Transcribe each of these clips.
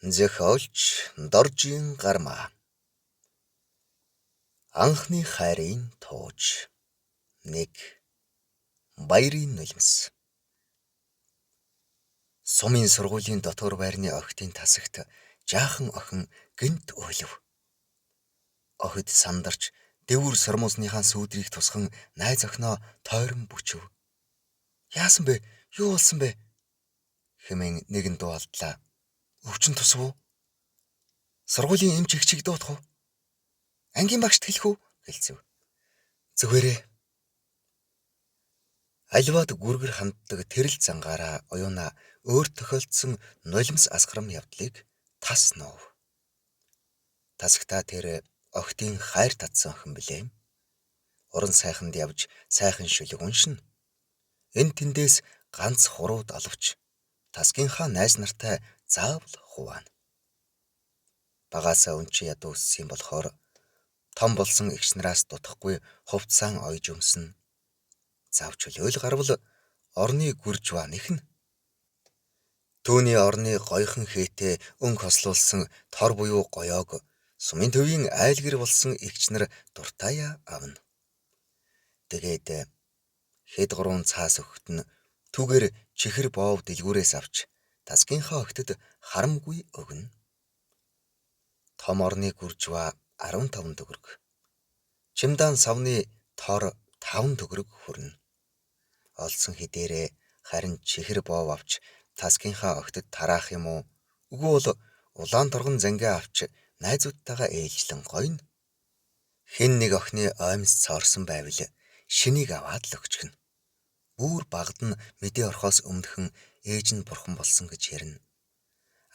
Зохиолч Доржийн гармаа. Анхны хайрын тууж. 1. Баярын нулимс. Сумын сургуулийн дотор байрны охидын тасагт жаахан охин гэнт өглөв. Охид сандарч дэвүр сормоосныхаа сүүдрийг тусган найз охиноо тойрон бүчв. "Яасан бэ? Юу болсон бэ?" хэмээн нэгэн дуу алдлаа. "Өвчин тусав уу? Сургуулийн эмч эгчийг дуутах уу? Ангийн багшд хэлэх үү?" гэлцэв. "Зүгээрээ." Аливаад гүргэр ханддаг тэрэл зангаараа оюуна өөр тохиолдсон нулимс асгарам явдлыг тас нуув. Тасагтаа тэр охидын хайр татсан охин билээ. Уран сайханд явж сайхан шүлэг уншина. Энд тэндээс ганц хурууд оловч тасгийнхаа найз нартай заавал хуваана. Багаасаа өнчи ядуу өссөн болохоор том болсон эгч нараас дутахгүй хувцаан ойж өмснө. Завч хөлөөл гарвал орны гүржваа нэхнэ. Түүний орны гойхон хээтэй өнг хослуулсан тор буюу гоёог сумын төвийн айлгэр болсон эгч нар дуртаяа авна. Тэгээд хэд гурван цаас өгтөн түүгээр чихэр боов дэлгүүрээс авч тасгийнхаа охидод харамгүй өгнө. Том орны гүржваа 15 төгрөг. Чимдаан савны тор 5 төгрөг хүрнэ. Олсон хэдээрээ харин чихэр боов авч тасгийнхаа охидод тараах юм уу? Үгүй бол улаан торгон зангиа авч найзуудтайгаа ээлжлэн гойно. Хэн нэг охины оймс цоорсон байвал шинийг аваад л өгчихнө. Бүр багад нь мэдээ орохоос өмнөхөн ээж нь бурхан болсон гэж ярина.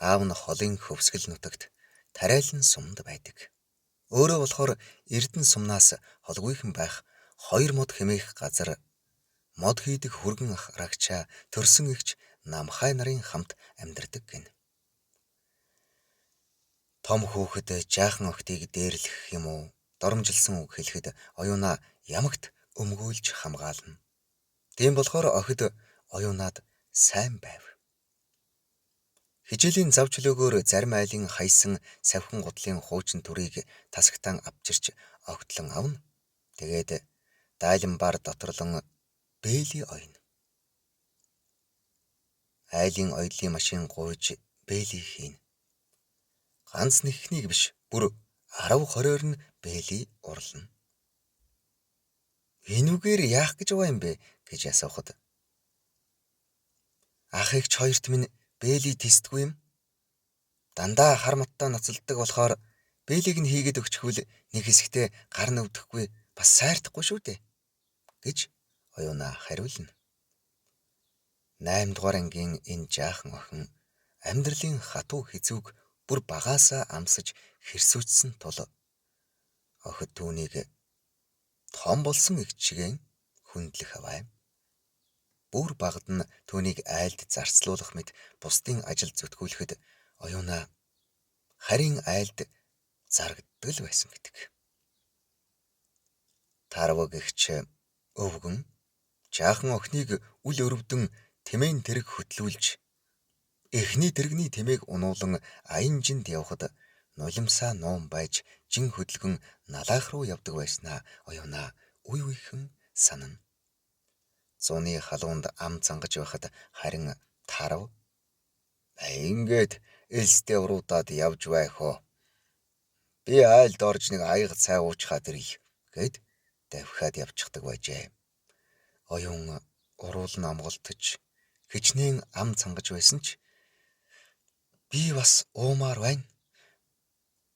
Аав нь холын хөвсгөл нутагт тариалан сумд байдаг. Өөрөө болохоор Эрдэнэ сумнаас холгүйхэн байх 2 мод хэмээх газар мод хийдэг хүргэн ах рагчаа төрсөн эгч намхай нарын хамт амьдардаг гэнэ. Том хүүхэд жаахан охидыг дээрлэх юм уу, доромжилсон үг хэлэхэд оюуна ямагт өмгөөлж хамгаална. Тийм болохоор охид оюунаад сайн байв. Хичээлийн зав чөлөөгөөр зарим айлын хайсан савхин гутлын хуучин төрийг тасагтаан авчирч огтлон авна. Тэгээд дайланбаар доторлон бээли ойно. Айлын оёдлын машин гуйж бээли хийнэ. Ганц нэгхнийг биш, бүр 10-20-оор нь бээли урлана. "Энүүгээр яах гэж байгаа юм бэ?" гэж асуухад "Ах эгч хоёрт минь бээли тисдгүй юм. Дандаа хар маттай ноцолдог болохоор бээлийг нь хийгээд өгчихвөл нэг хэсэгтээ гар нь өвдөхгүй бас сайртахгүй шүү дээ" гэж оюуна хариулна. 8 дугаар ангийн энэ жаахан охин амьдралын хатуу хэцүүг бүр багаасаа амсаж хэрсүүцсэн тул охид түүнийг том болсон эгчгэн хүндлэх аваа. Бүр багад нь түүнийг айлд зарцлуулах мэт бусдын ажил зүтгүүлэхэд оюуна харин айлд зарагддаг л байсан гэдэг. Тарваг эгч өвгөн жаахан охиныг үл өрөвдөн тэмээн тэрэг хөтлүүлж эхний тэрэгний тэмээг унуулан аян жинд явхад нулимсаа нуун байж жин хөдөлгөн налаах руу явдаг байснаа оюуна үе үехэн санана. Зуны халуунд ам зангаж байхад харин тарав "Ингээд элстэй уруудаад явж байх уу? Би айлд орж нэг аяга цай уучхаад ирье" гэд давхиад явчихдаг байжээ. Оюун уруул нь амгалтж хичнээн ам цангаж байсан ч "Би бас уумаар байна"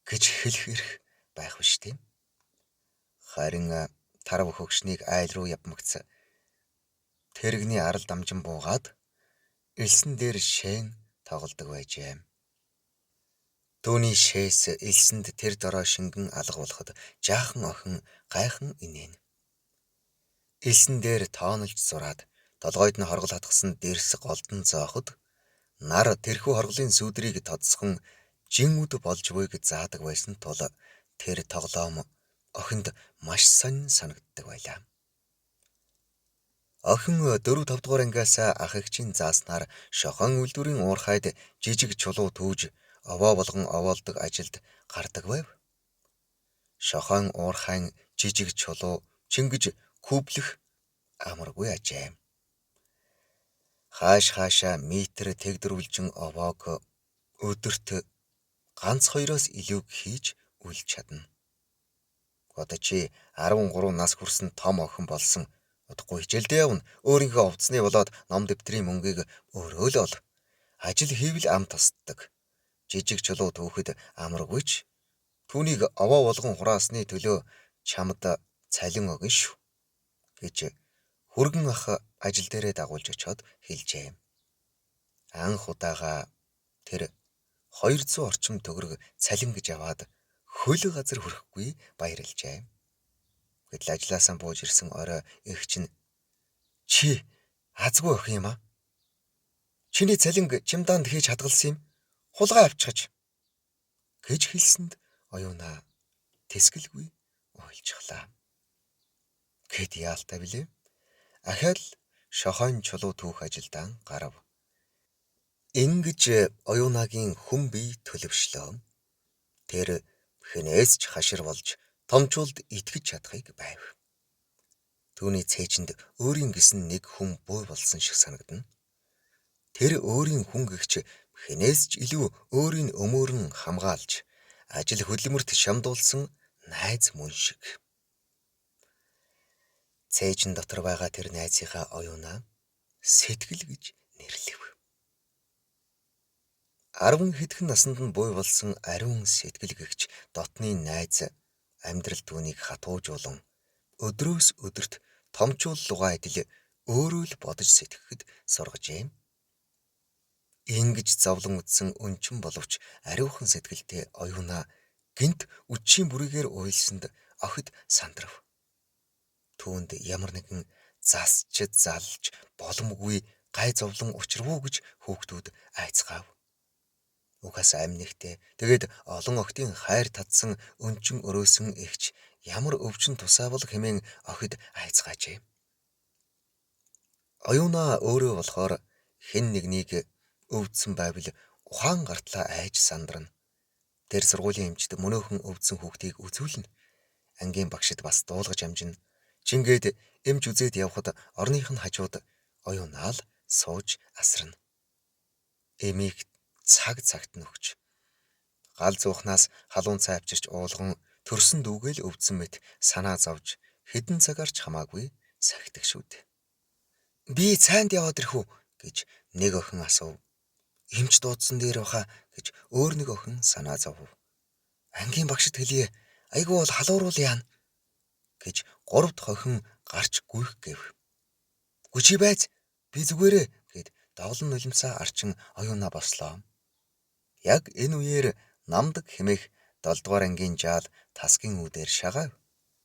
гэж хэлэх эрх байх биш тийм. Харин тарав хөгшнийг айл руу явмагц тэрэгний арал дамжин буугаад элсэн дээр шээн тоглодог байжээ. Түүний шээс элсэнд тэр дорой шингэн алга болоход жаахан охин гайхан инээн. Элсэн дээр тоонолж зураад толгойд нь хоргол хатгсан дэрс голдон зооход нар тэрхүү хорголын сүүдрийг тодсхон жин үд болж буй гэж заадаг байсан тул тэр тоглоом охинд маш сонин санагддаг байлаа. Охин 4-5 дугаар ангиас ах эгчийн зааснаар шохон үлдвэрийн уурхайд жижиг чулуу түүж овоо болгон овоолдог ажилд гардаг байв. Шохон уурхайн жижиг чулуу чингэж күблэх амаргүй ажээ. Хаашаа метр тэгдэрүүлжин овоог өдөрт ганц 2-оос илүү хийж үлж чадна. Одоо чи 13 нас хүрсэн том охин болсон. Удахгүй хичээлдээ явна. Өөрийнхөө овцны болоод ном дэвтрийн мөнгийг өөрөө л ол. Ажил хийвэл ам тусддаг. Жижиг чулуу түүхэд амаргүй ч түүнийг овоо болгон хураасны төлөө чамд цалин өгнө шүү гэж хүргэн ах ажил дээрээ дагуулж очиод хэлжээ. Анх удаага тэр 200 орчим төгрөг цалин гэж аваад хөл газар хүрэхгүй баярлжээ. Гэтэл ажилласаа бууж ирсэн орой эгч нь чи азгүй охин юм аа. Чиний цалинг чимдаанд хийж хадгалсан юм. Хулгай авчихаж гэж хэлсэнд оюунаа тэсгэлгүй ойлцглаа. Гэт яалтай билээ. Ахаал шохон чулуу түүх ажилдаа гарав. Ингэж оюунагийн хүн бие төлөвшлөө. Тэр хэнээс ч хашир болж томчуулд итгэж чадахыг байв. Түүний цээжинд өөрийн гэсэн нэг хүн буу болсон шиг санагдана. Тэр өөрийн хүн гэгч хэнээс ч илүү өөрийн өмөөрн хамгаалж ажил хөдөлмөрт шамдуулсан найз мөн шиг. Цээжин дотор байгаа тэр найзынхаа оюунаа сэтгэл гэж нэрлэв. 10 хэдхэн наснд нь буй болсон ариун сэтгэл гэгч дотны найз амьдрал түүнийг хатуужуулан өдрөөс өдөрт томчууллугаа идэл өөрөө л бодож сэтгэхэд сургажээ. Ингэж зовлон үдсэн өнчин боловч ариухан сэтгэлтэй оюунаа гинт үдшийн бүрийгээр уйлсанд охид сандрав. Түүнд ямар нэгэн засч залж боломгүй гай зовлон учрвуу гэж хүүхдүүд айцгаав. Угаас амьнэгтэй тэгээд олон охидын хайр татсан өнчин өрөөсөн эгч ямар өвчин тусаавал хэмээн охид айцгаажээ. Оюунаа өөрөө болохоор хэн нэгнийг өвдсөн байвал ухаан гартлаа айж сандрна. Тэр сургуулийн эмчд мөнөөхөн өвдсөн хүүхдийг үзүүлнэ. Ангийн багшид бас дуулгаж амжина. Чингээд эмч үзээд явхад орных нь хажууд оюунаа л сууж асрана. Эмийг цагт нь өгч. Гал зуухнаас халуун цай авчирч уулган төрсөн дүүгээл өвдсөн мэт санаа зовж хэдэн цагаарч хамаагүй сахидаг шүү дээ. Би цайнд яваад ирэх үү гэж нэг охин асуув. Эмч дуудсан дээр баха гэж өөр нэг охин санаа зовв. Ангийн багшид хэлье. Айгүй бол халууруул яана гэж 3 дахь охин гарч гүйх гэв. Гүчи байц би зүгээрээ гэд давлан нулимсаа арчин оюунаа бослоо. Яг энэ үеэр намдаг хэмээх 7 дугаар ангийн жаал тасгийн үүдээр шагаав.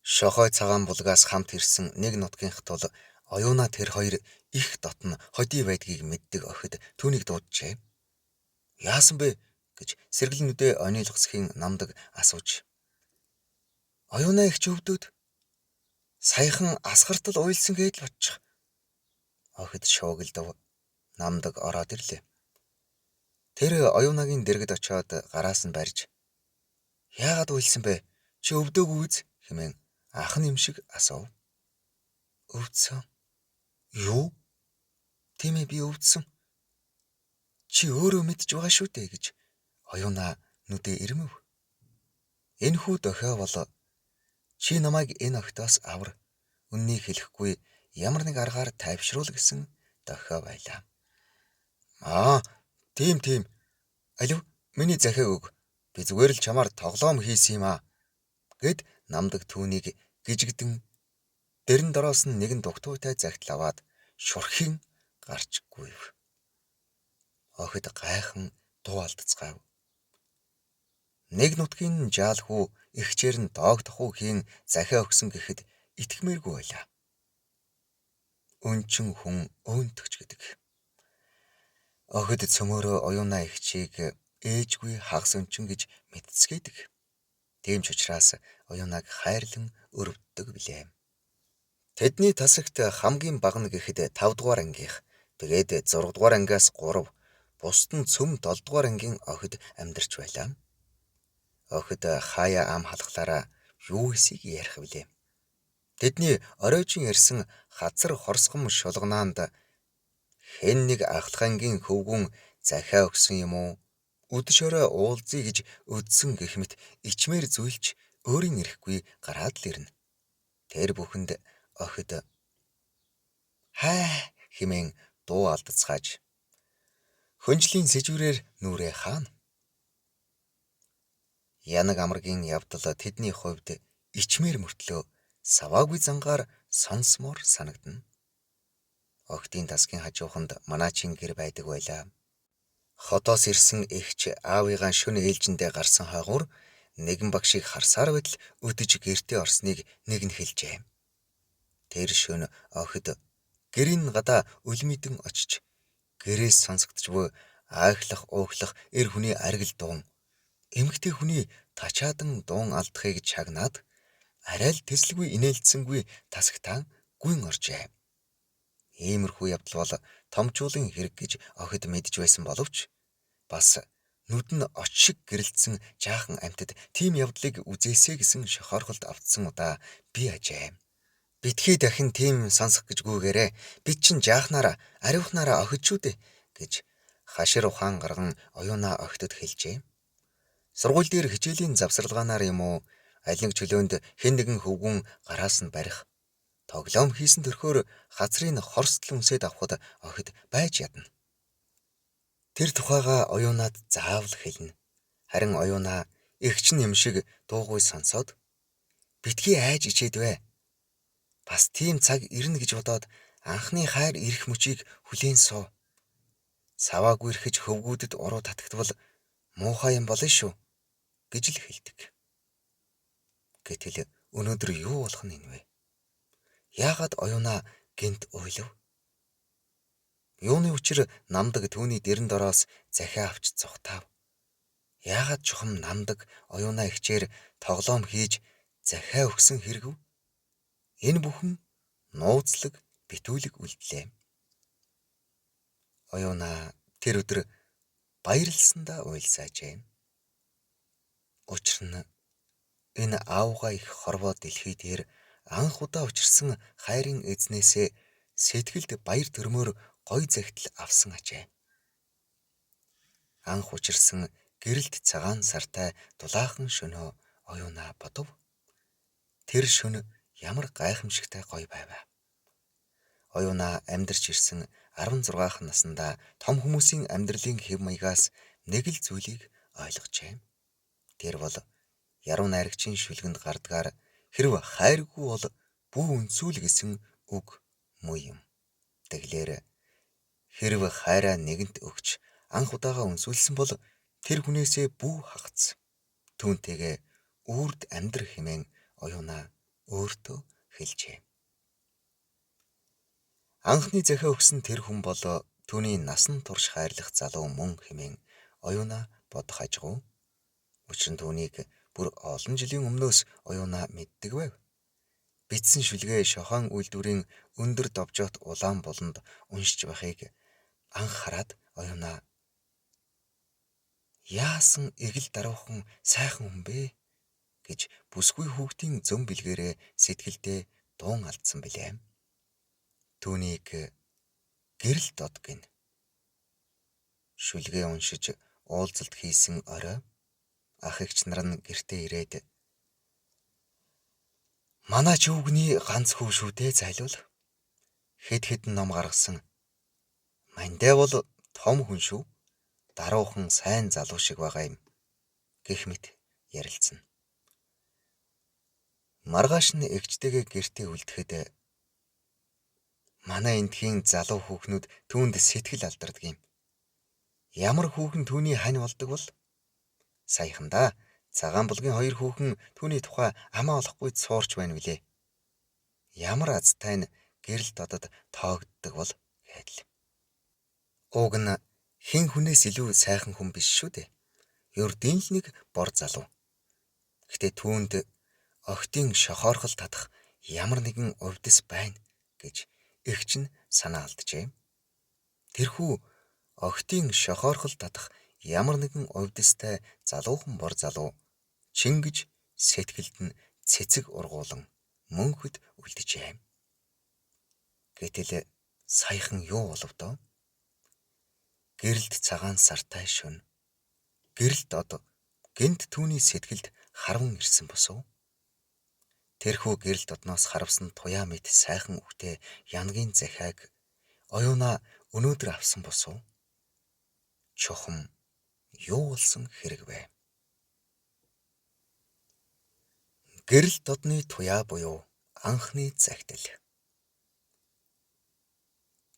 Шохой цагаан булгаас хамт ирсэн нэг нутгийнх тул оюунаа тэр хоёр их дотн hodий байдгийг мэддэг охид түүнийг дууджээ. Яасан бэ гэж сэргэлнүдээ онийлгосхийн намдаг асууж. Оюунаа их ч өвдөд. Саяхан асгартал уйлсан гэж л бодчих. Охид шуугилдав. Намдаг ороод ирлээ. Тэр оюунагийн дэргэд очиод гараас нь барьж яагаад уйлсан бэ? Чи өвдөөгүй үз хэмээн ах нь юм шиг асуув. Өвдсөн. Юу? Тийм ээ би өвдсөн. Чи өөрөө мэдж байгаа шүү дээ гэж оюунаа нүдээ ирмэв. Энэхүү дохио бол чи намайг энэ огтоос авар. Үннийг хэлэхгүй ямар нэг аргаар тайвшруул гэсэн дохио байлаа. Тийм. Алив миний захиаг өг. Би зүгээр л чамаар тоглоом хийсэн юм аа. Гэд намдаг түүнийг гижигдэн дэрэн дороос нь нэгэн дугтуйтай загтал аваад шурхийн гарч гүйв. Охид гайхан дуу алдацгаав. Нэг нутгийн жаал хүү ихчээр нь доогдох уу хийн захиа өгсөн гэхэд итгэмээргүй байлаа. Өнчин хүн өөнтөгч гэдэг. Охид цөмөөрөө оюунаа ихчийг ээжгүй хагас өнчин гэж мэдцгээдэг. Тийм ч учраас оюунааг хайрлан өрөвддөг билээ. Тэдний тасагт хамгийн бага нь гэхэд 5 дугаар ангийнх, тэгээд 6 дугаар ангиас 3, бусд нь цөм 7 дугаар ангийн охид амьдарч байлаа. Охид хаяа ам халахлаараа юу хийсийг ярих билээ. Тэдний оройжин ярьсан хазар хорсгом шулганаанд хэн нэг ахлахангийн хөвгүн захиа өгсөн юм уу? Өдөш орой уулзъя гэж өдсөн гэх мэт ичмээр зүйлч өөрийн эрэхгүй гараад л ирнэ. Тэр бүхэнд охид хай хэмээн дуу алдацгааж хөнжлийн сэжвэрээр нүрээ хаана. Янаг амрагийн явдал тэдний хувьд ичмээр мөртлөө саваагүй зангаар сонсмоор санагдана. Охидын тасгийн хажууханд манаачин гэр байдаг байлаа. Хотоос ирсэн эгч аавыгаа шөнө ээлжиндээ гарсан хойгуур нэгэн багшийг харсаар байтал өдөж гэртээ орсныг нэг нь хэлжээ. Тэр шөнө охид гэрийн гадаа өлмидэн очиж гэрээс сонсогдож буй аахлах ууглах эр хүний аргил дуун эмэгтэй хүний тачаадан дуун алдахыг чагнаад арай л тэслгүй инээлдсэнгүй тасагтаан гүйн оржээ. Иймэрхүү явдал бол томчуулын хэрэг гэж охид мэдж байсан боловч бас нүд нь оч шиг гэрэлтсэн жаахан амьтад тийм явдлыг үзээсэй гэсэн шохоорхолд автсан удаа би ажээ. Битгий дахин тийм сонсох гэж гүйгээрээ бид чин жаахнаараа ариухнаараа охид шүү дээ гэж хашир ухаан гарган оюунаа охидод хэлжээ. Сургууль дээр хичээлийн завсарлагаанаар юм уу аль нэг чөлөөнд хэн нэгэн хөвгүн гараас нь барих тоглоом хийсэн төрхөөр хазрын хорсдол үнсээд авахд охид байж ядна. Тэр тухайга оюунаад заавал хэлнэ. Харин оюунаа эгч нь юм шиг дуугүй сонсоод битгий айж ичээдвэ. Бас тийм цаг ирнэ гэж бодоод анхны хайр ирэх мөчийг хүлээн суу. Саваагүй ирэхэж хөвгүүдэд уруу татагдвал муухай юм болно шүү гэж л хэлдэг. Гэтэл өнөөдөр юу болох нь энэ вэ? Яагаад оюунаа гэнт уйлав? Юуны учир намдаг түүний дэрэн дороос захиа авч цухтаав? Яагаад чухам намдаг оюунаа ихчээр тоглоом хийж захиа өгсөн хэрэгв? Энэ бүхэн нууцлаг битүүлэг үлдлээ. Оюунаа тэр өдөр баярлсандаа уйлсаажээ. Учир нь энэ аавгаа их хорвоо дэлхий дээр анх удаа учирсан хайрын эзнээсээ сэтгэлд баяр төрмөөр гой захидал авсан ажээ. Анх учирсан гэрэлт цагаан сартай дулаахан шөнөө оюунаа бодов. Тэр шөнө ямар гайхамшигтай гоё байв. Оюунаа амьдарч ирсэн 16х наснда том хүмүүсийн амьдралын хэв маягаас нэг л зүйлийг ойлгожээ. Тэр бол яруу найрагчийн шүлгэнд гардгаар хэрв хайргүй бол бүү үнсүүл гэсэн үг муу юм. Тэглэр хэрв хайраа нэгэнт өгч анх удаага үнсүүлсэн бол тэр хүнээсээ бүү хагац. Түүнтэйгээ үрд амьдрах хэмээн оюунаа өөртөө хэлжээ. Анхны захиа өгсөн тэр хүн бол түүний насан турш хайрлах залуу мөн хэмээн оюунаа бодох ажгүй. Учир нь түүнийг бүр олон жилийн өмнөөс оюунаа мэддэг байв. Битсэн шүлгээ шохон үйлдвэрийн өндөр довжоот улаан болонд уншиж байхыг анх хараад оюунаа яасан эгэл даруухан сайхан хүн бэ гэж бүсгүй хүүхдийн зөм бэлгээрээ сэтгэлдээ дуун алдсан билээ. Түүнийг гэрэл дод гин. Шүлгээ уншиж уулзалт хийсэн орой ах эгч нар нь гэртээ ирээд манай ч өвгний ганц хүү шүү дээ зайлуул. Хэд хэдэн ном гаргасан. Мандаа бол том хүн шүү. Даруухан сайн залуу шиг байгаа юм гэх мэт ярилцсан. Маргааш нь эгчтэйгээ гэртээ үлдэхэд манай эндхийн залуу хүүхнүүд түүнд сэтгэл алдардаг юм. Ямар хүүхэн түүний хань болдог бол? Саяхандаа цагаан булгийн 2 хүүхэн түүний тухай амаа олохгүй суурч байна билээ. Ямар азтай нь гэрэл додод тоогддог бол гэдэл. Уг нь хэн хүнээс илүү сайхан хүн биш шүү дээ. Ердийн л нэг бор залуу. Гэтэ түүнд охидын шохоорхол татах ямар нэгэн увдис байна гэж эгч нь санаа алджээ. Тэрхүү Охидын шохоорхол татах ямар нэгэн увдистай залуухан бор залуу чингэж сэтгэлд нь цэцэг ургуулan мөнхөд үлджээ. Гэтэл саяхан юу болов доо? Гэрэлд цагаан сартай шөнө. Гэрэлд гэнт түүний сэтгэлд харван ирсэн босов. Тэрхүү гэрэл дотноос харвсан туяа мэт сайхан үхтэй янгийн захиаг оюуна өнөөдөр авсан босов. Чухам юу болсон хэрэг вэ? Гэрэл додны туяа буюу анхны захидал.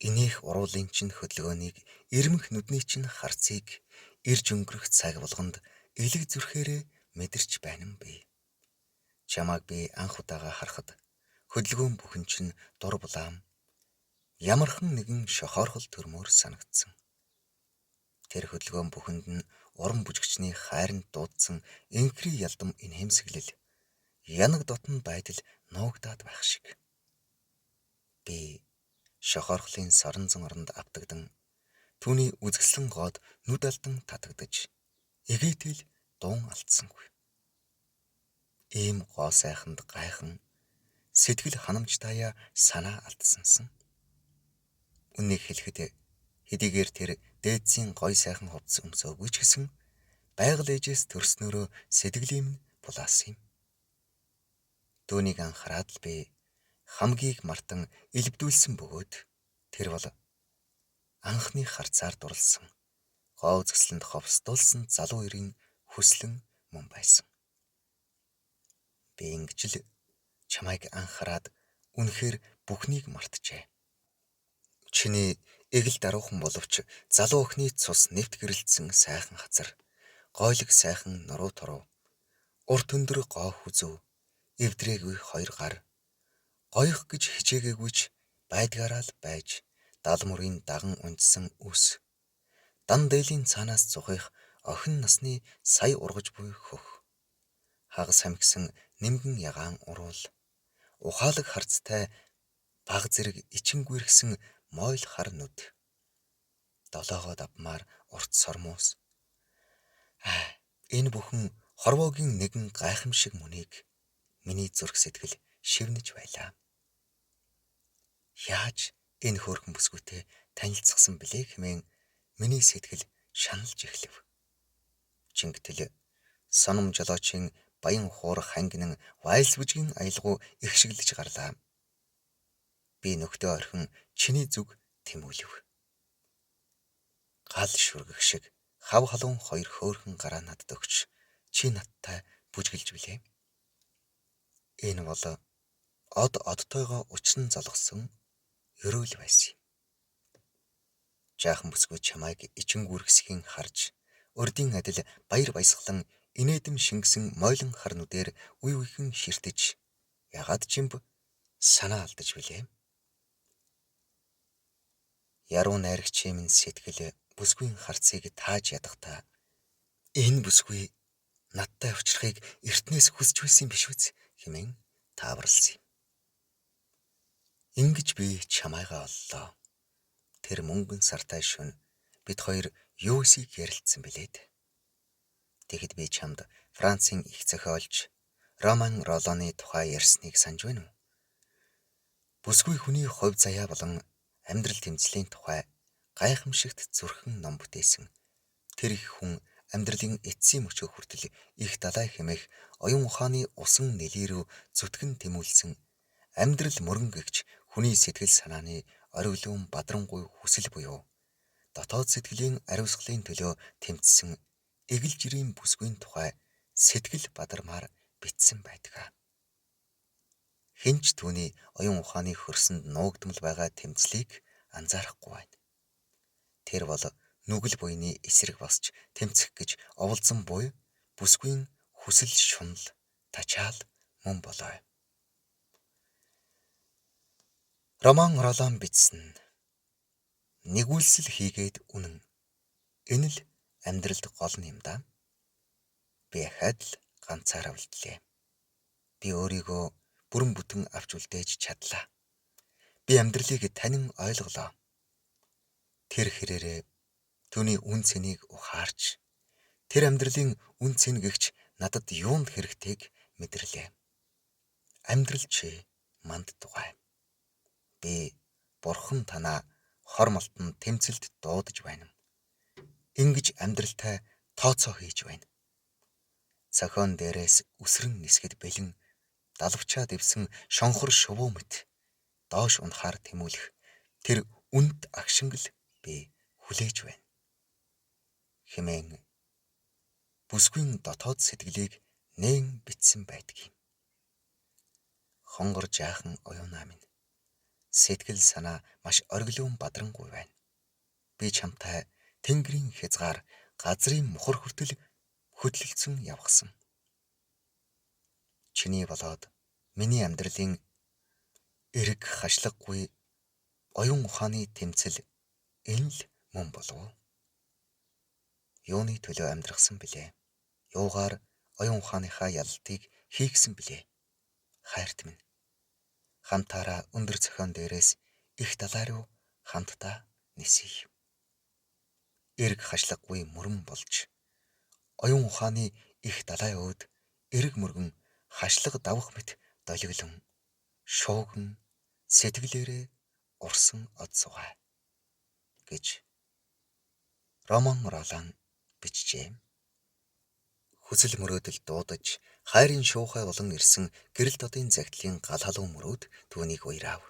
Инээх уруулын чинь хөдөлгөөнийг ирмэх нүдний чинь харцыг ирж өнгөрөх цаг болгонд элэг зүрхээрээ мэдэрч байна юм би. Чамайг би анх удаага харахад хөдөлгөөн бүхэн чинь дур булаам ямархан нэгэн шохоорхол төрмөөр санагдсан. Тэр хөдөлгөөн бүхэнд нь уран бүжигчний хайранд дуудсан инхри ялдам инхэмсэглэл янаг дотн байдал нуугдаад байх шиг. Би шохоорхлын соронзон оронд автагдан түүний үзэсгэлэн гоод нүд алдан татагдаж эгээтэл дуун алдсангүй. Ийм гоо сайханд гайхан сэтгэл ханамжтайя санаа алдсансан. Үнийг хэлэхэд хэдийгээр тэр дээдсийн гой сайхан хувцас өмсөөгүй ч гэсэн байгаль ээжээс төрснөөрөө сэтгэлийм нь булаасан юм. Түүнийг анхаарад л би хамгийн мартан илбдүүлсэн бөгөөд тэр бол анхны харцаар дурлсан гоо үзэсгэлэнд ховсдуулсан залуу эрийн хүслэн мөн байсан. Би ингэж л чамайг анхаарад үнэхээр бүхнийг мартжээ. Чиний эгэл даруухан боловч залуу охины цус нэвт гэрэлтсэн сайхан хазар, гойлог сайхан нуруу туруу, урт өндөр гоо хүзүү, эвдрээгүй хоёр гар, гоёх гэж хичээгэгүйч байдгаараа л байж, дал мөрийн даган унжсан үс, дан дээлийн цаанаас зухих охин насны сая ургаж буй хөх, хагас хамгисан нэмгэн ягаан уруул, ухаалаг харцтай баг зэрэг ичингүрхсэн мойл хар нүд, долоогоо давмаар урт сормуус. Энэ бүхэн хорвоогийн нэгэн гайхамшиг мөнийг миний зүрх сэтгэл шивнэж байлаа. Яаж энэ хөөрхөн бүсгүйтэй танилцсан блэ хэмээн миний сэтгэл шаналж эхлэв. Чингэтэл соном жолоочийн баян хуурах хангинан вайлс бүжгийн аялгау ихшиглэж гарлаа. Би нөхдөө орхин чиний зүг тэмүүлв. Гал шүргэх шиг хав халуун хоёр хөөрхөн гараа надад өгч чи надтай бүжгэлж билээ. Энэ бол од одтойгоо учран залгсан ерөөл байсан юм. Жаахан бүсгүй чамайг ичингүрхсхийн харж урдийн адил баяр баясгалан инээдэм шингэсэн мойлон хар нүдээр үе үехэн ширтэж ягаад чимб санаа алдаж билээ. Яруу найрагчийн минь сэтгэл бүсгүйн харцыг тааж ядахтаа энэ бүсгүй надтай уулзрахыг эртнээс хүсэж байсан юм биш үз хэмээн тааварлсан юм. Ингэж би чамайгаа оллоо. Тэр мөнгөн сартай шөнө бид хоёр юу эсийг ярилцсан билээд. Тэгэхэд би чамд Францын их зохиолч Роман Роллоны тухай ярьсныг санаж байна уу? Бүсгүй хүний хувь заяа болон амьдрал тэмцлийн тухай гайхамшигт зүрхэн ном бүтээсэн. Тэр их хүн амьдралын эцсийн мөчөө хүртэл их далай хэмээх оюун ухааны усан нэлий рүү зүтгэн тэмүүлсэн амьдрал мөрөн гэгч хүний сэтгэл санааны ориглон бадрангуй хүсэл буюу дотоод сэтгэлийн ариусгалын төлөө тэмцсэн эгэл жирийн бүсгүйн тухай сэтгэл бадармаар бичсэн байдаг. Хинч түүний оюун ухааны хөрсөнд нуугдмал байгаа тэмцлийг анзаарахгүй байна. Тэр бол нүгэл буйны эсрэг босч тэмцэх гэж оволзон буй бүсгүйн хүсэл шунал тачаал мөн болоо. Роман Роллон бичсэн нэгүүлсэл хийгээд үнэн. Энэ л амьдралд гол юм да. Би ахаад л ганцаараа үлдлээ. Би өөрийгөө бүрэн бүтэн авч үлдээж чадлаа. Би амьдралыг танин ойлголоо. Тэр хэрээрээ Түүний үн цэнийг ухаарч тэр амьдралын үн цэн гэгч надад юунд хэрэгтэйг мэдэрлээ. Амьдрал чи манд тугай. Би Бурхан танаа хор малтан тэмцэлд дуудаж байна. Ингиж амьдралтай тооцоо хийж байна. Цохион дээрээс үсрэн нисгэд бэлэн далавчаад ивсэн шонхор шувуу мэт доош унахаар тэмүүлэх тэр үнд агшингл би хүлээж байна. Хэмээн бүсгүйн дотоод сэтгэлийг нээн битсэн байдгийг. Хонгор жаахан оюунаа минь. Сэтгэл санаа маш ориглон бадрангуй байна. Би чамтай Тэнгэрийн хязгаар газрын мухар хүртэл хөдлөлцөн явгсан. Чиний болоод миний амьдралын эрэг хашлаггүй оюун ухааны тэмцэл энэ л мөн болов. Юуны төлөө амьдрахсан билээ? Юугаар оюун ухааныхаа ялалтыг хийгсэн билээ? Хайрт минь. Хамтаараа өндөр цохион дээрээс их далай руу хамтдаа нисье. Эрэг хашлаггүй мөрөн болж оюун ухааны их далай өөд эрэг мөргөн хашлаг давах мэт долиглон шууган сэтгэлээрээ урсан од сугай гэж Роман Ролан бичжээ. Хүсэл мөрөөдөл дуудаж хайрын шуухай болон ирсэн гэрэл дотын загтлын гал халуун мөрөөд түүнийг уйраав.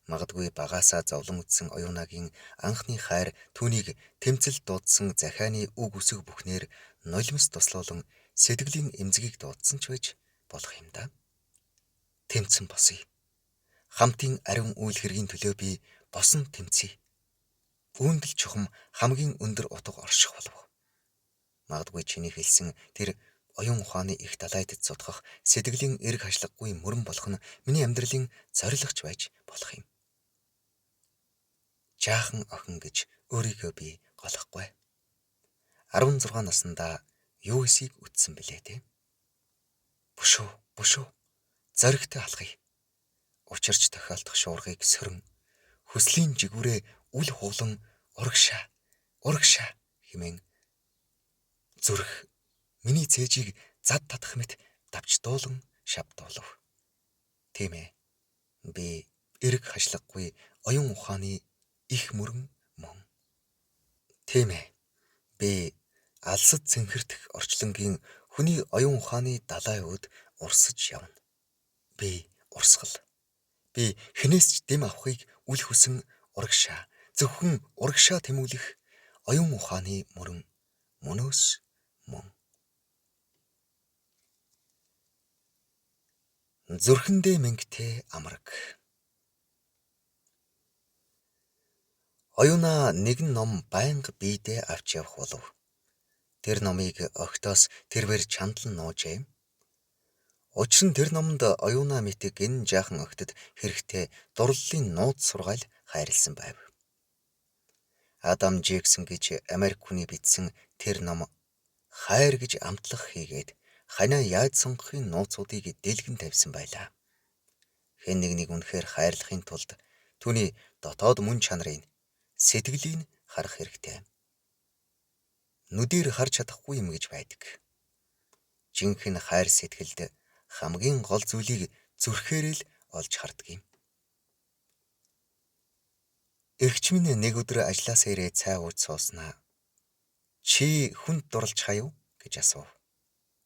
Магадгүй багаасаа зовлон үтсэн оюунагийн анхны хайр түүнийг тэмцэл дуудсан захианы үг үсэг бүхнээр нулимс туслуулан сэтгэлийн эмзэгийг дуудсан ч байж болох юм да. Тэмцэн босъё. Хамтын ариун үйл хэргийн төлөө би босон тэмцье. Үүндэл чухам хамгийн өндөр утга орших болов. Магадгүй чиний хэлсэн тэр оюун ухааны их далайд зодгох сэтгэлийн эрг хашлаггүй мөрөн болох нь миний амьдралын зорилгоч байж болох юм. Жаахан охин гэж өөрийгөө би голохгүй. 16 наснда юу эсийг үтсэн билээ те? Бүшүү. Зоригтой алхая. Учирч тохиолдох шуургыг сөрөн хүслийн жигүүрээ үл хуглан урагшаа хэмээн зүрх миний цээжийг зад татах мэт давч дуулан шавдуулав. Тийм ээ. Би эрэг хашлаггүй оюун ухааны их мөрөн мөн. Тийм ээ. Би алсад цэнхэрдэх орчлонгийн хүний оюун ухааны далай өөд урсаж явна. Би урсгал. Би хинээс ч дэм авахыг үл хүсэн урагшаа, зөвхөн урагшаа тэмүүлэх оюун ухааны мөрөн мөнөөс мөн. Зүрхэндээ мэнгтэй амраг. Оюунаа нэгэн ном байнга биедээ авч явах болов. Тэр номыг огтоос тэрвэр чандлан нуужээ. Учир нь тэр номонд оюунаа мэт гин жаахан огтод хэрэгтэй дурлалын нууц сургаал хайрлсан байв. Адам Джексон гэж Америк хүний бичсэн тэр ном хайр гэж амтлах хийгээд ханаа яаж сонгохын нууцуудыг дэлгэн тавьсан байлаа. Хэн нэгнийг үнэхээр хайрлахын тулд түүний дотоод мөн чанарыг, сэтгэлийг харах хэрэгтэй. Нүдээр харж чадахгүй юм гэж байдаг. Жинхэнэ хайр сэтгэлд хамгийн гол зүйлийг зүрхээрээ л олж харддаг юм. Эгч минь нэг өдөр ажлаасаа ирээ цай ууж сууснаа. Чи хүнд дурлж хаяв гэж асуув.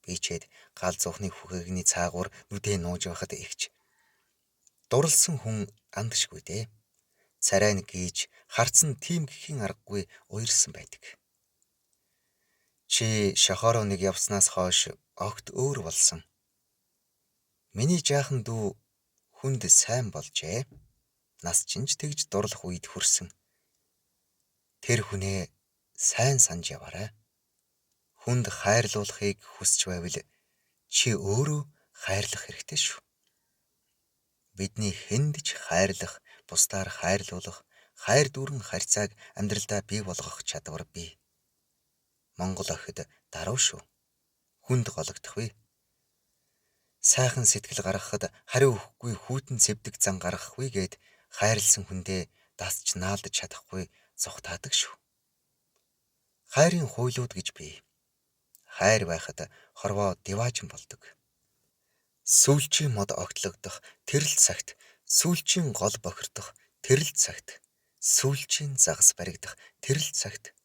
Би чэд гал зуухны хүхээгний цаагуур нүдээ нууж байхад эгч. Дурлсан хүн андшгүй дээ. Царай нь гийж харцсан тийм гэхийн аргагүй уярсан байдаг. Чи шохороо нэг явснаас хойш огт өөр болсон. Миний жаахан дүү хүнд сайн болжээ. Нас чинж тэгж дурлах үед хүрсэн. Тэр хүнээ сайн санаж яваарай. Хүнд хайрлуулахыг хүсч байвал чи өөрөө хайрлах хэрэгтэй шүү. Бидний хэнд ч хайрлах, бусдаар хайрлуулах, хайр дүүрэн харьцааг амьдралдаа бий болгох чадвар бий. Монгол охид даруй шүү. Хүнд гологдохгүй. Сайхан сэтгэл гаргахад хариу өгөхгүй хүйтэн цэвдэг зан гаргахгүй гэд хайрлсан хүндээ дасч наалдаж чадахгүй зүхтаадаг шүү. Хайрын хуйлууд гэж бий. Хайр байхад хорвоо диваажин болдог. Сүүлчийн мод огтлогдох тэрл цагт, сүүлчийн гол бохирдох тэрл цагт, сүүлчийн загас баригдах тэрл цагт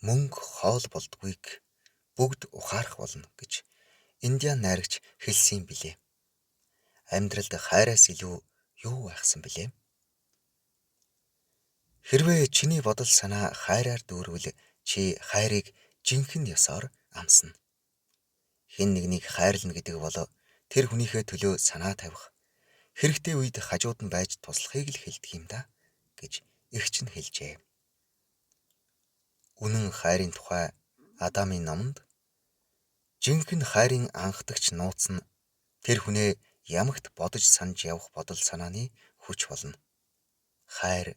мөнгө хоол болдгүйг бүгд ухаарах болно гэж Индиан найрагч хэлсэн билээ. Амьдралд хайраас илүү юу байхсан бэлээ? Хэрвээ чиний бодол санаа хайраар дүүрвэл чи хайрыг жинхэнэ ёсоор амсна. Хэн нэгнийг хайрлна гэдэг бол тэр хүнийхээ төлөө санаа тавих, хэрэгтэй үед хажууд нь байж туслахыг л хэлдэг юм да гэж эгч нь хэлжээ. Үнэн хайрын тухай Адамын номонд жинхэнэ хайрын анхдагч нууц нь тэр хүнээ ямагт бодож санаж явах бодол санааны хүч болно. Хайр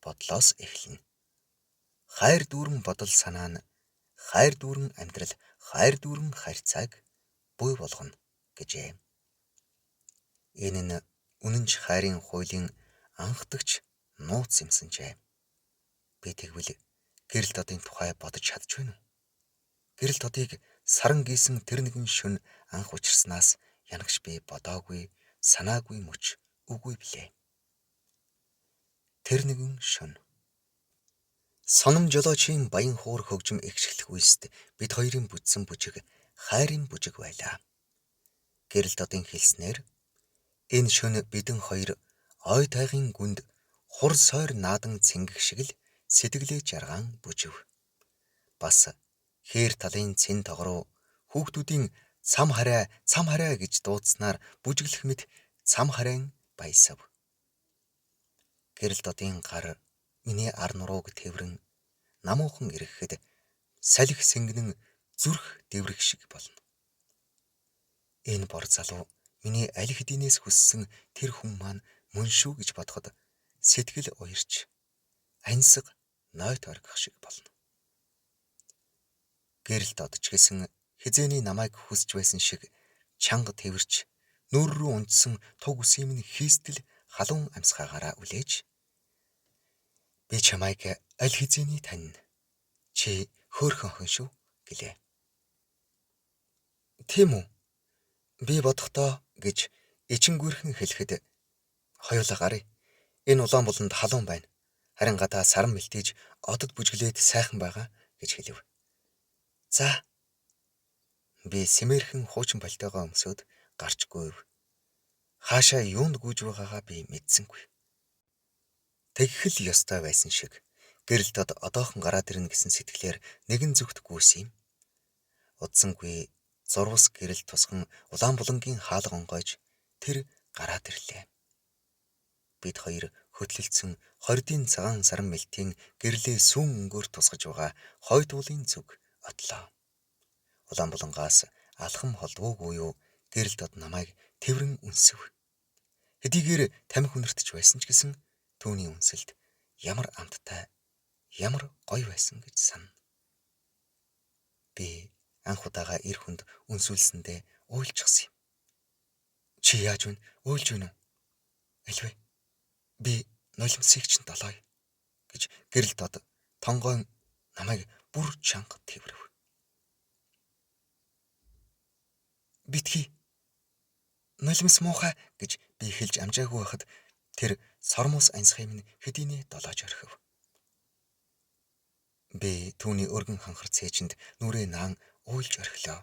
бодлоос эхэлнэ. Хайр дүүрэн бодол санаа нь хайр дүүрэн амьдрал, хайр дүүрэн харьцааг буй болгоно гэжээ. Энэ нь үнэнч хайрын хуулийн анхдагч нууц юмсанжээ. Би тэгвэл гэрэл додын тухай бодож чадж байна уу? Гэрэл додыг саран гисэн тэр нэгэн шөнө анх учирснаас янагш би бодоогүй, санаагүй мөч үгүй билээ. Тэр нэгэн шөнө. Соном жолоочийн баян хуур хөгжим эгшгэлэх үест бид хоёрын бүжсэн бүжиг хайрын бүжиг байлаа. Гэрэл додын хэлснээр энэ шөнө бидэн хоёр ой тайгын гүнд хур сойр наадан цэнгэх шиг л сэтгэлээ жаргаан бүжив. Бас хээр талын цэн тогроо хүүхдүүдийн цам хараа гэж дуудснаар бүжиглэх мэт цам харайн баясав. Гэрэл додын гар миний ар нурууг тэврэн намуухан ирэхэд салхи сэнгэнэн зүрх дэврэх шиг болно. Энэ бор залуу миний аль хэдийнээс хүссэн тэр хүн маань мөн шүү гэж бодоход сэтгэл уярч ансиг ноёт оргих шиг болно. Гэрэл дод ч гэсэн хизээний намайг хүсж байсан шиг чанга тэвэрч нүүр рүү унтсан туг үсийн минь хийстэл халуун амсгаагаараа үлээж би чамайг аль хизээний тань чи хөөрхөн охин шүү гэлээ. Тийм үү? Би бодохдоо гэж ичингүрхэн хэлэхэд хоёулаа гарыг. Энэ улаан буланд халуун байна. Харин гадаа саран мэлтэж одод бүжгэлээд сайхан байгаа гэж хэлв. За. Би сэмээрхэн хуучин пальтоогоо өмсөд гарчгүй. Хаашаа юунд гүйж байгаагаа би мэдсэнгүй. Тэгхэл ёстой байсан шиг гэрэл дод одоохон гараад ирнэ гэсэн сэтгэлээр нэгэн зүгт гүйсэн юм. Удсангүй зурвас гэрэл тусган улаан булангийн хаалга онгойж тэр гараад ирлээ. Бид хоёр хөдлөлдсөн хордын цагаан саран мэлтийн гэрлээ сүүн өнгөөр тусгаж байгаа хойд уулын зүг отлоо. Улаан булангаас алхам холдвоогүй юу гэрэл дод намайг тэврэн үнсэв. Хэдийгээр тамхи үнэртэж байсан ч гэсэн түүний үнсэлд ямар амттай, ямар гоё байсан гэж санана. Би анх удаага эр хүнд үнсүүлсэндээ уйлчихсан юм. Чи яаж вэ? Уйлж байна уу? Альвэ? Би нулимсыг чинь долооё гэж гэрэл дод тонгоон намайг бүр чанга тэврэв. Битгий. Нулимс муухай гэж би хэлж амжаагүй байхад тэр сормоос ансхай минь хэдийнэ долоож орхив. Би түүний өргөн ханхар цээжинд нүрээ наан уйлж орхилоо.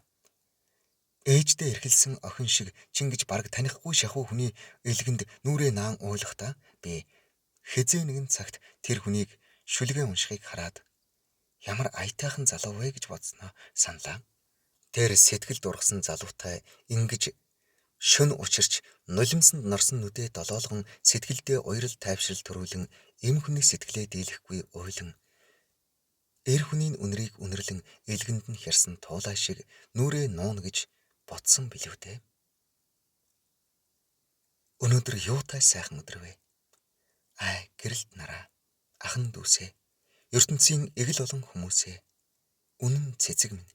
Ээждээ эрхэлсэн охин шиг чингэж бараг танихгүй шахуу хүний элгэнд нүрээ наан уйлахдаа би хизээ нэгэн цагт тэр хүнийг шүлгээ уншихыг хараад ямар аятайхан залуу вэ гэж бодсноо саналаа. Тэр сэтгэл дургасан залуутай ингэж шөнө учирч нулимсанд норсон нүдээ долоолгон сэтгэлдээ уярал тайвшрал төрүүлэн эм хүний сэтгэлээ дийлэхгүй уйлан эр хүний үнрийг үнэрлэн элгэнд нь хэрсэн туулай шиг нүрээ нууна гэж бодсон билүү дээ. Өнөөдөр юутай сайхан өдөр вэ? Гэрэлт нараа, ахан дүүсээ, ертөнцийн эгэл олон хүмүүсээ, үнэн цэцэг минь.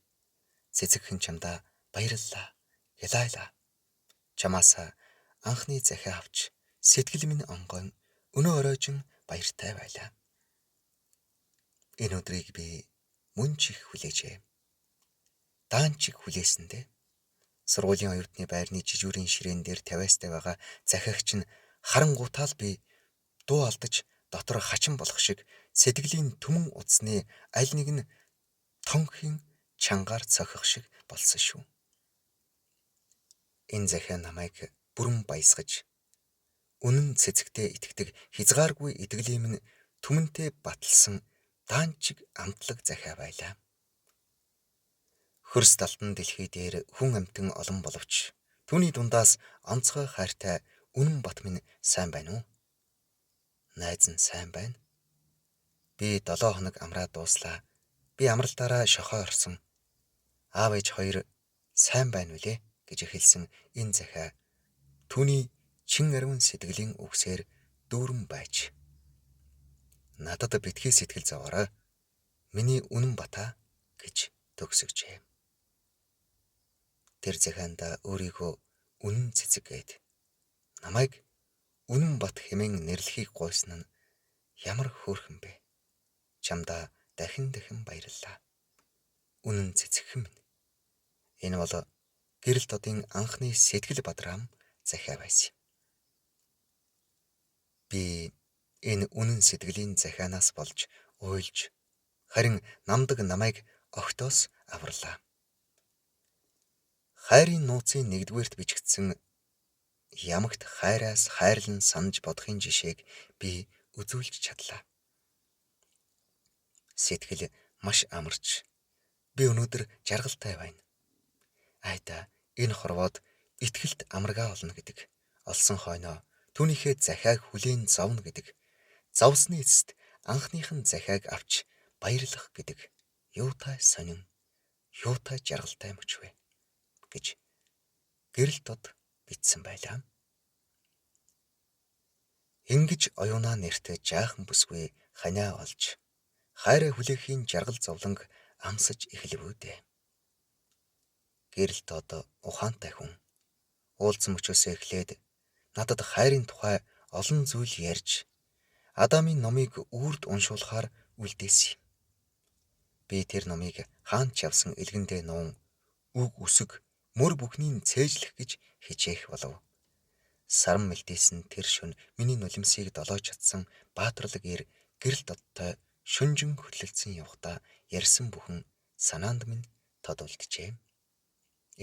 Цэцэгхэн чамдаа баярлалаа, ялаалаа. Чамаас анхны захиа авч сэтгэл минь онгойн өнөө оройжин баяртай байлаа. Энэ өдрийг би мөн ч их хүлээжээ. Даан чиг хүлээсэндээ сургуулийн оюутны байрны жижүүрийн ширээн дээр тавиастай байгаа захиагч нь харангуутаал би дуу алдаж дотор хачин болох шиг сэтгэлийн түмэн утасны аль нэг нь тонхийн чангаар цохих шиг болсон шүү. Энэ захиа намайг бүрэн баясгаж үнэн цэцэгтээ итгэдэг хязгааргүй итгэлийн минь түмэнтэй баталсан даанчиг амтлаг захиа байлаа. Хөрс талтан дэлхий дээр хүн амьтан олон боловч түүний дундаас онцгой хайртай үнэн бат минь сайн байна уу? Найз нь сайн байна. Би 7 хоног амраа дууслаа. Би амралтаараа шохоо орсон. Аав ээж хоёр сайн байна үлээ гэж хэлсэн энэ захиа түүний чин ариун сэтгэлийн үгсээр дүүрэн байж надад битгий сэтгэл зовоорой. Миний үнэн бата гэж төгсөжээ. Тэр захианда өөрийгөө үнэн цэцэг гээд намайг үнэн бат хэмээн нэрлэхийг гуйсан нь ямар хөөрхөн бэ? Чамдаа дахин баярлалаа. Үнэн цэцэгхэн минь. Энэ бол гэрэл додын анхны сэтгэл бадраам захиа байсан. Би энэ үнэн сэтгэлийн захианаас болж уйлж харин намдаг намайг огтоос авралаа. Хайрын нууцын 1-р бичигдсэн ямагт хайраас хайрлан санаж бодохын жишээг би үзүүлж чадлаа. Сэтгэл маш амарч би өнөөдөр жаргалтай байна. Айда энэ хорвоод итгэлт амаргаа олно гэдэг. Олсон хойноо түүнийхээ захиаг хүлээн зовно гэдэг. Зовсны эцэст анхныхын захиаг авч баярлах гэдэг. Юутай сонин, юутай жаргалтай мөч вэ гэж гэрэл дод бичсэн байлаа. Ингэж оюунаа нэртэй жаахан бүсгүй ханиа олж хайраа хүлээхийн жаргал зовлонг амсаж эхлэвүүдээ. Гэрэл дод ухаантай хүн уулзсан мөчөөсөө эхлээд надад хайрын тухай олон зүйл ярьж Адамын номыг үрд уншуулахаар үлдээсэн. Би тэр номыг хаан ч явсан элгэндээ нуун үг үсэг мөр бүхнийг цээжлэх гэж хичээх болов. Сарм мэлдээсэн тэр шөнө миний нулимсыг долоож чадсан баатарлаг ир гэрэл додтой шүнжин хөдлөлдсөн явхдаа ярьсан бүхэн санаанд минь тодулджээ.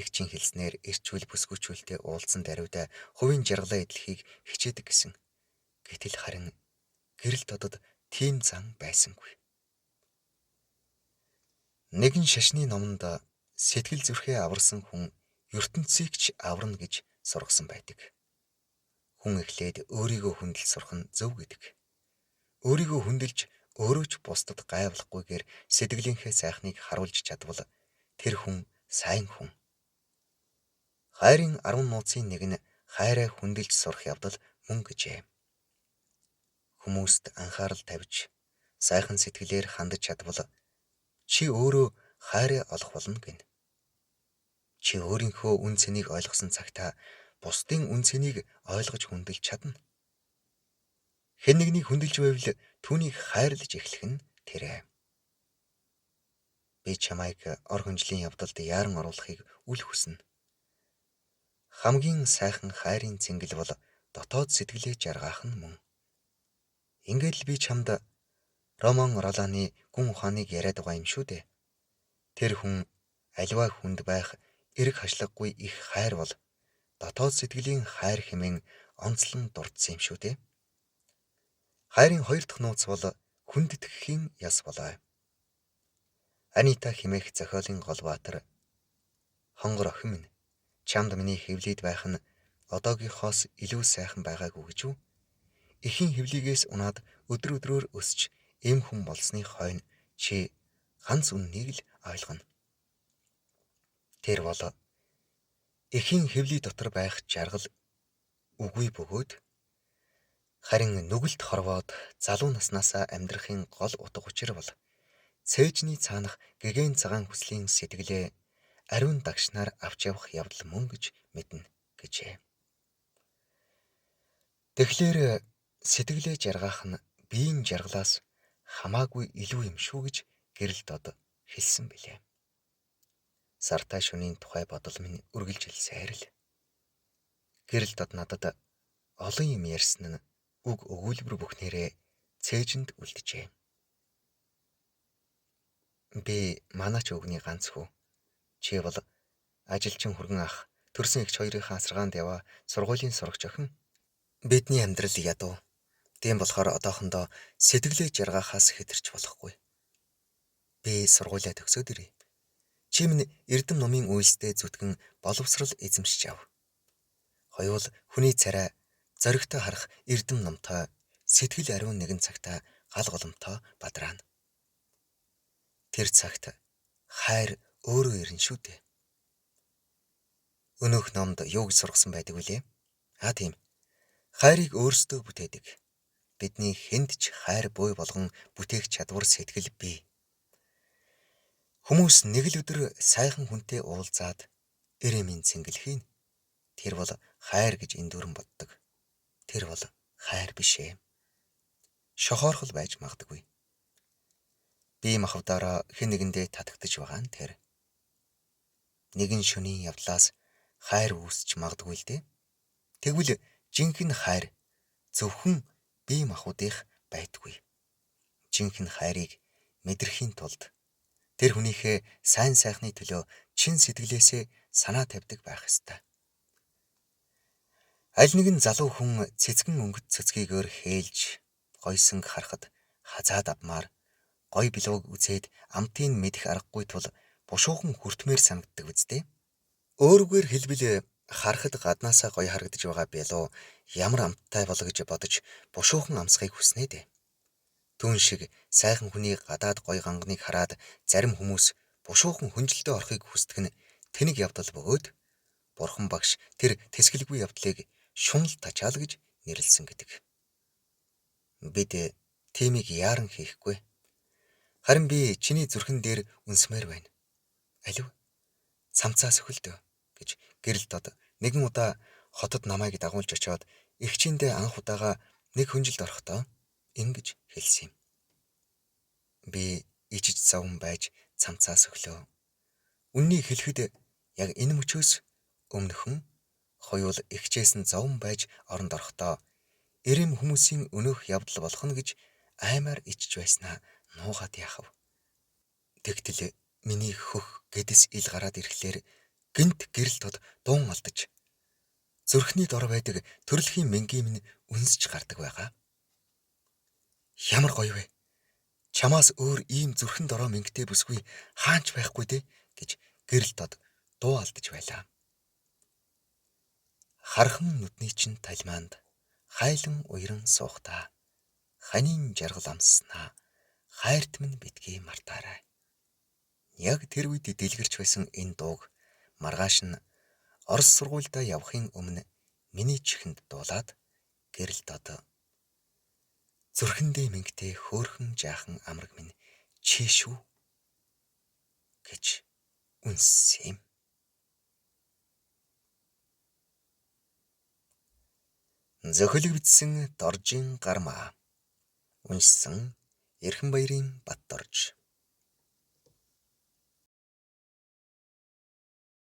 Игчийн хэлснээр эрчүүл бүсгүүчүүлтэй уулзсан даруйда хувийн жаргалаа эдлэхийг хичээдэг гэсэн. Гэтэл харин гэрэл додод тийм зан байсангүй. Нэгэн шашны номонд сэтгэл зүрхээ аварсан хүн ертөнцийг ч аварна гэж сургасан байдаг. Хүн эхлээд өөрийгөө хүндэл сурах нь зөв гэдэг. Өөрийгөө хүндэлж өөрөө ч бусдад гайвлахгүйгээр сэтгэлийнхээ сайхныг харуулж чадвал тэр хүн сайн хүн. Хайрын 10 нууцын нэг нь хайраа хүндэлж сурах явдал мөн гэжээ. Хүмүүст анхаарал тавьж сайхан сэтгэлээр хандаж чадвал чи өөрөө хайраа олох болно гэнэ. Чи өөрийнхөө үн цэнийг ойлгосон цагтаа бусдын үн цэнийг ойлгож хүндэлж чадна. Хэн нэгнийг хүндэлж байвал түүнийг хайрлаж эхлэх нь тэрэ. Би чамайг ор хөнжлийн явдалд яаран оруулахыг үл хүснэ. Хамгийн сайхан хайрын цэнгэл бол дотоод сэтгэлээ жаргаах нь мөн. Ингээд л би чамд Роман Роланы гүн ухааныг яриад байгаа юм шүү дээ. Тэр хүн аливаа хүнд байх эрг хашлаггүй их хайр бол дотоод сэтгэлийн хайр хэмээн онцлон дурдсан юм шүү дээ. Хайрын 2 дахь нууц бол хүндэтгэхийн яс болоо. Анита хэмээх зохиолын гол баатар хонгор охин минь чамд миний хэвлийд байх нь одоогийнхоос илүү сайхан байгаагүй гэж үү? Эхийн хэвлийгээс унаад өдрөөр өсч эм хүн болсны хойно чи ганц үннийг л ойлгоно. Тэр бол эхийн хэвлий дотор байх жаргал үгүй бөгөөд харин нүгэлт хорвоод залуу наснаасаа амьдрахын гол утга учир бол цээжний цаанах гэгэн цагаан хүслийн сэтгэлээ ариун дагшнаар авч явах явдал мөн гэж мэднэ гэжээ. Тэгэхээр сэтгэлээ жаргах нь биеийн жаргалаас хамаагүй илүү юм шүү гэж гэрэл дод хэлсэн билээ. Сартай шөнийн тухай бодол минь үргэлжилсээр л. Гэрэл дод надад олон юм ярьсан нь үг өгүүлбэр бүхнээрээ цээжинд үлджээ. Би манаач өвгний ганц хүү. Чи бол ажилчин хүргэн ах, төрсөн эгч хоёрын асаргаанд яваа сургуулийн сурагч охин. Бидний амьдрал ядуу. Тийм болохоор одоохондоо сэтгэлээ жаргахаас хэтэрч болохгүй. Би сургуулиа төгсөөд ирье. Чи минь эрдэм номын үйлстэй зүтгэн боловсрал эзэмшиж ав. Хоёул хүний царай зоригтой харах эрдэм номтой сэтгэл ариун нэгэн цагта гал голомтой бадраана. Тэр цагт хайр өөрөө ирнэ шүү дээ. Өнөөх номд юу гэж сургасан байдаг вүлээ? Тийм. Хайрыг өөрсдөө бүтээдэг. Бидний хэнд ч хайр буй болгон бүтээх чадвар сэтгэл бий. Хүмүүс нэг л өдөр сайхан хүнтэй уулзаад эрэмийн цэнгэлхийн. Тэр бол хайр гэж эндүрэн боддог. Тэр бол хайр биш ээ. Шохоорхол байж магадгүй. Би махвдаараа хэн нэгэндээ татагдж байгаа нь тэр. Нэгэн шөнийн явдлаас хайр үүсч магадгүй л дээ. Тэгвэл жинхэнэ хайр зөвхөн бие махбодынх байтугай. Жинхэнэ хайрыг мэдрэхийн тулд тэр хүнийхээ сайн сайхны төлөө чин сэтгэлээсээ санаа тавьдаг байх ёстой. Аль нэгэн залуу хүн цэцгэн өнгөт цэцгийгээр хээлж гойсон харахад хазаад авмаар гой билууг үзээд амтыг мэдэх аргагүй тул бушуухан хүртмээр санагддаг үстэй. Өөрөөр хэлбэл харахад гаднаасаа гоё харагдаж байгаа билуу ямар амттай болоо гэж бодож бушуухан амсахыг хүснэ дээ. Түүн шиг сайхан хүний гадаад гоё ганганыг хараад зарим хүмүүс бушуухан хүнжилтэд орохыг хүсдэг нь тэнэг явдал бөгөөд Бурхан багш тэр тэсгэлгүй явдлыг шунал тачаал гэж нэрлсэн гэдэг. Бид тиймийг яаран хийхгүй. Харин би чиний зүрхэн дээр үнсмээр байна. Алив цамцаас өхөлдөө гэж гэрэл дод нэгэн удаа хотод намайг дагуулж очоод эгчиндээ анх удаага нэг хүнжилд орохдоо ингэж хэлсэн юм. Би ичиж заван байж цамцаас өглөө. Үннийг хэлэхэд яг энэ мөчөөс өмнөхөн хоёул эгчээс нь заван байж оронд орохдоо эрэм хүмүүсийн өнөөх явдал болох нь гэж аймаар ичж байснаа нуугаад яахав. Тэгтэл миний хөх гэдэс ил гараад ирэхлээр гинт гэрэл дод дуун алдаж зүрхний дор байдаг төрөлхийн мэнгийн минь үнсэж гардаг байгаа. Ямар гоё вэ? Чамаас өөр ийм зүрхэн дороо мэнгтэй бүсгүй хаач байхгүй дээ гэж гэрэл дод дуу алдаж байлаа. Хархан нүдний чин талмаанд хайлан уяран суухтаа ханийн жаргал амснаа хайрт минь битгий мартаарай. Яг тэр үед дэлгэрч байсан энэ дууг маргааш нь Орос сургуультай явахын өмнө миний чихэнд дуулаад гэрэл дод зүрхэндээ мэнгтэй хөөхөн жаахан амраг минь чи шүү гэж үнссэн юм. Зохиолөгдсөн Доржин Гармаа. Уншсан Эрхэнбаярын Батторж.